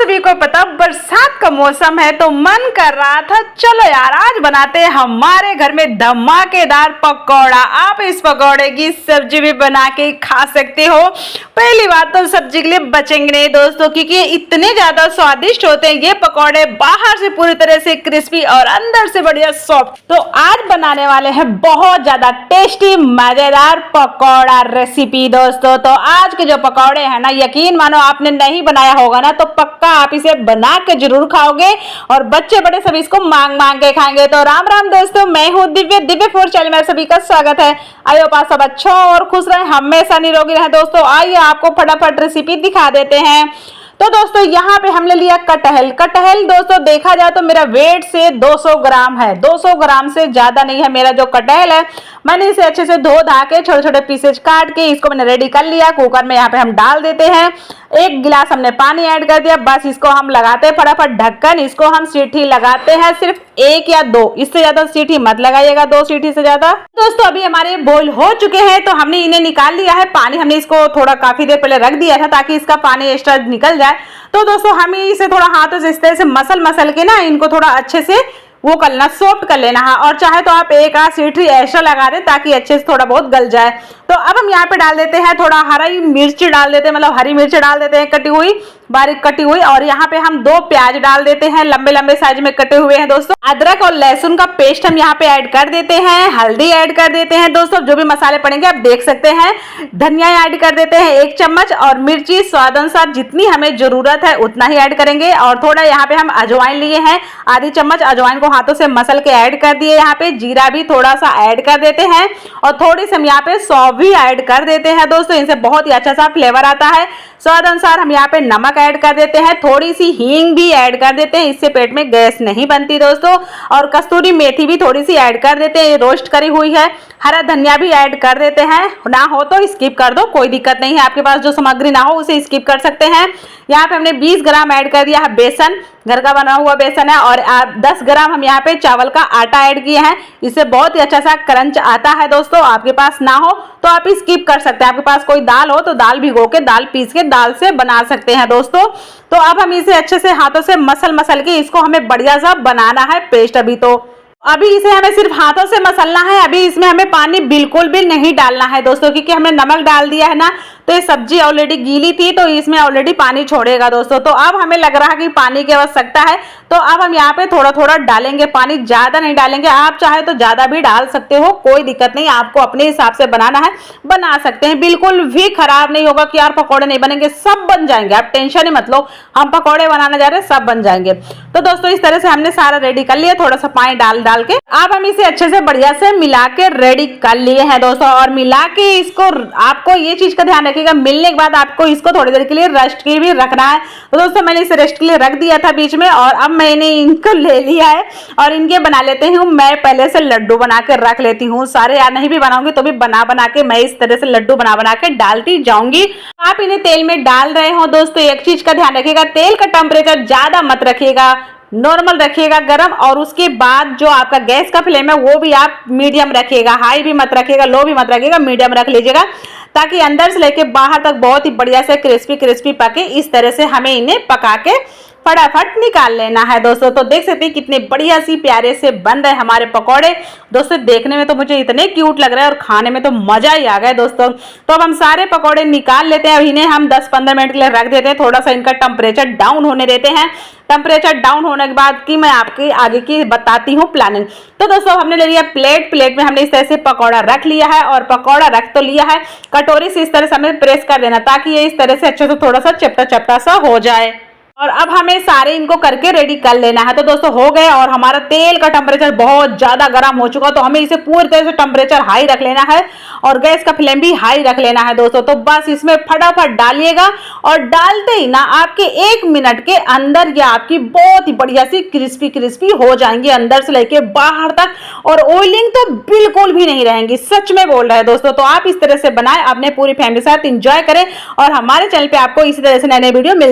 सभी को पता बरसात का मौसम है तो मन कर रहा था चलो यार आज बनाते हैं हमारे घर में धमाकेदार पकौड़ा। आप इस पकौड़े की सब्जी भी बना के खा सकते हो। पहली बात तो सब्जी के लिए बचेंगे नहीं दोस्तों, क्योंकि इतने ज्यादा स्वादिष्ट होते हैं ये पकौड़े, बाहर से पूरी तरह से क्रिस्पी और अंदर से बढ़िया सॉफ्ट। तो आज बनाने वाले हैं बहुत ज्यादा टेस्टी मजेदार पकौड़ा रेसिपी दोस्तों। तो आज के जो पकौड़े हैं ना, यकीन मानो आपने नहीं बनाया होगा ना तो पक्का आप इसे बना के जरूर खाओगे और बच्चे बड़े सभी इसको मांग मांग के खाएंगे। तो राम राम दोस्तों, मैं हूँ दिव्य फूड चैनल में सभी का स्वागत है। आइए पास सब अच्छा और खुश रहे, हमेशा निरोगी रहे दोस्तों। आइए आपको फटाफट रेसिपी दिखा देते हैं। तो दोस्तों यहाँ पे हमने लिया कटहल दोस्तों, देखा जाए तो मेरा वेट से 200 ग्राम है, 200 ग्राम से ज्यादा नहीं है मेरा जो कटहल है। मैंने इसे अच्छे से धो धा के छोटे छोटे पीसेज काट के इसको मैंने रेडी कर लिया। कुकर में यहाँ पे हम डाल देते हैं, 1 गिलास हमने पानी ऐड कर दिया। बस इसको हम लगाते हैं फटाफट ढक्कन, इसको हम सीटी लगाते हैं सिर्फ 1 या 2, इससे ज्यादा सीटी मत लगाइएगा, 2 सीटी से ज्यादा। दोस्तों अभी हमारे बॉईल हो चुके हैं तो हमने इन्हें निकाल लिया है पानी। हमने इसको थोड़ा काफी देर पहले रख दिया था ताकि इसका पानी एक्स्ट्रा निकल जाए। तो दोस्तों हमें इसे थोड़ा हाथों से इस तरह से मसल के ना इनको थोड़ा अच्छे से वो करना, सॉफ्ट कर लेना है। और चाहे तो आप 1 आध सीटी एक्स्ट्रा लगा दें ताकि अच्छे से थोड़ा बहुत गल जाए। तो अब हम यहाँ पे डाल देते हैं थोड़ा हरी मिर्च डाल देते हैं, मतलब हरी मिर्च डाल देते हैं कटी हुई, बारीक कटी हुई। और यहाँ पे हम 2 प्याज डाल देते हैं, लंबे लंबे साइज में कटे हुए हैं दोस्तों। अदरक और लहसुन का पेस्ट हम यहाँ पे ऐड कर देते हैं, हल्दी ऐड कर देते हैं दोस्तों, जो भी मसाले पड़ेंगे आप देख सकते हैं। धनिया ऐड कर देते हैं 1 चम्मच, और मिर्ची स्वाद अनुसार जितनी हमें जरूरत है उतना ही ऐड करेंगे। और थोड़ा यहाँ पे हम अजवाइन लिए हैं, आधी चम्मच अजवाइन को हाथों से मसल के ऐड कर दिए। यहाँ पे जीरा भी थोड़ा सा ऐड कर देते हैं, और थोड़ी सी हम यहाँ पे सौंफ भी ऐड कर देते हैं दोस्तों, इनसे बहुत ही अच्छा सा फ्लेवर आता है। स्वाद अनुसार हम यहाँ पे नमक ऐड कर देते हैं, थोड़ी सी हींग भी ऐड कर देते हैं, इससे पेट में गैस नहीं बनती दोस्तों। और कस्तूरी मेथी भी थोड़ी सी ऐड कर देते हैं, रोस्ट करी हुई है। हरा धनिया भी ऐड कर देते हैं, ना हो तो स्किप कर दो, कोई दिक्कत नहीं है। आपके पास जो सामग्री ना हो उसे स्किप कर सकते हैं। यहाँ पे हमने 20 ग्राम ऐड कर दिया है बेसन, घर का बना हुआ बेसन है। और 10 ग्राम हम यहाँ पे चावल का आटा ऐड किए हैं, इससे बहुत ही अच्छा सा क्रंच आता है दोस्तों। आपके पास ना हो तो आप स्किप कर सकते हैं। आपके पास कोई दाल हो तो दाल भिगो के, दाल पीस के दाल से बना सकते हैं दोस्तों। तो अब हम इसे अच्छे से हाथों से मसल के इसको हमें बढ़िया सा बनाना है पेस्ट। अभी इसे हमें सिर्फ हाथों से मसलना है, अभी इसमें हमें पानी बिल्कुल भी नहीं डालना है दोस्तों, क्योंकि हमने नमक डाल दिया है ना, तो ये सब्जी ऑलरेडी गीली थी तो इसमें ऑलरेडी पानी छोड़ेगा दोस्तों। तो अब हमें लग रहा है कि पानी की आवश्यकता है, तो अब हम यहाँ पे थोड़ा थोड़ा डालेंगे पानी, ज्यादा नहीं डालेंगे। आप चाहे तो ज्यादा भी डाल सकते हो, कोई दिक्कत नहीं, आपको अपने हिसाब से बनाना है बना सकते हैं। बिल्कुल भी खराब नहीं होगा कि यार पकौड़े नहीं बनेंगे, सब बन जाएंगे, आप टेंशन ही मत लो। हम पकौड़े बनाने जा रहे हैं, सब बन जाएंगे। तो दोस्तों इस तरह से हमने सारा रेडी कर लिया, थोड़ा सा पानी डाल के। अब हम इसे अच्छे से बढ़िया से मिला के रेडी कर लिए हैं दोस्तों। और मिला के इसको, आपको ये चीज का ध्यान रखिएगा, मिलने के बाद आपको इसको थोड़ी देर के लिए रेस्ट के लिए भी रखना है। तो दोस्तों मैंने इसे रेस्ट के लिए रख दिया था बीच में, और अब मैंने इनको ले लिया है और इनके बना लेते हूँ। मैं पहले से लड्डू बना के रख लेती हूँ सारे, या नहीं भी बनाऊंगी तो भी बना के मैं इस तरह से लड्डू बना के डालती जाऊंगी। आप इन्हें तेल में डाल रहे हो दोस्तों, एक चीज का ध्यान रखिएगा, तेल का टेम्परेचर ज्यादा मत रखिएगा, नॉर्मल रखिएगा गरम। और उसके बाद जो आपका गैस का फ्लेम है वो भी आप मीडियम रखिएगा, हाई भी मत रखिएगा, लो भी मत रखिएगा, मीडियम रख लीजिएगा, ताकि अंदर से लेके बाहर तक बहुत ही बढ़िया से क्रिस्पी पके। इस तरह से हमें इन्हें पका के फटाफट निकाल लेना है दोस्तों। तो देख सकते हैं कितने बढ़िया सी प्यारे से बन रहे हमारे पकौड़े दोस्तों। देखने में तो मुझे इतने क्यूट लग रहे हैं और खाने में तो मजा ही आ गया दोस्तों। तो अब हम सारे पकौड़े निकाल लेते हैं, इन्हें हम 10-15 मिनट के लिए रख देते हैं, थोड़ा सा इनका टेम्परेचर डाउन होने देते हैं। टेम्परेचर डाउन होने के बाद की मैं आपकी आगे की बताती हूँ प्लानिंग। तो दोस्तों हमने ले लिया प्लेट में हमने इस तरह से पकौड़ा रख लिया है, और पकौड़ा रख तो लिया है, कटोरी से इस तरह से हमें प्रेस कर देना ताकि ये इस तरह से अच्छे से थोड़ा सा चपटा सा हो जाए। और अब हमें सारे इनको करके रेडी कर लेना है। तो दोस्तों हो गए, और हमारा तेल का टेम्परेचर बहुत ज्यादा गर्म हो चुका, तो हमें इसे पूरी तरह से टेम्परेचर हाई रख लेना है, और गैस का फ्लेम भी हाई रख लेना है दोस्तों। तो बस इसमें फटाफट डालिएगा, और डालते ही ना आपके 1 मिनट के अंदर ये आपकी बहुत ही बढ़िया सी क्रिस्पी हो जाएंगी अंदर से लेके बाहर तक, और ऑयलिंग तो बिल्कुल भी नहीं रहेंगी, सच में बोल रहे हैं दोस्तों। तो आप इस तरह से बनाएं, अपने पूरी फैमिली के साथ एंजॉय करें, और हमारे चैनल पे आपको इसी तरह से नए वीडियो मिल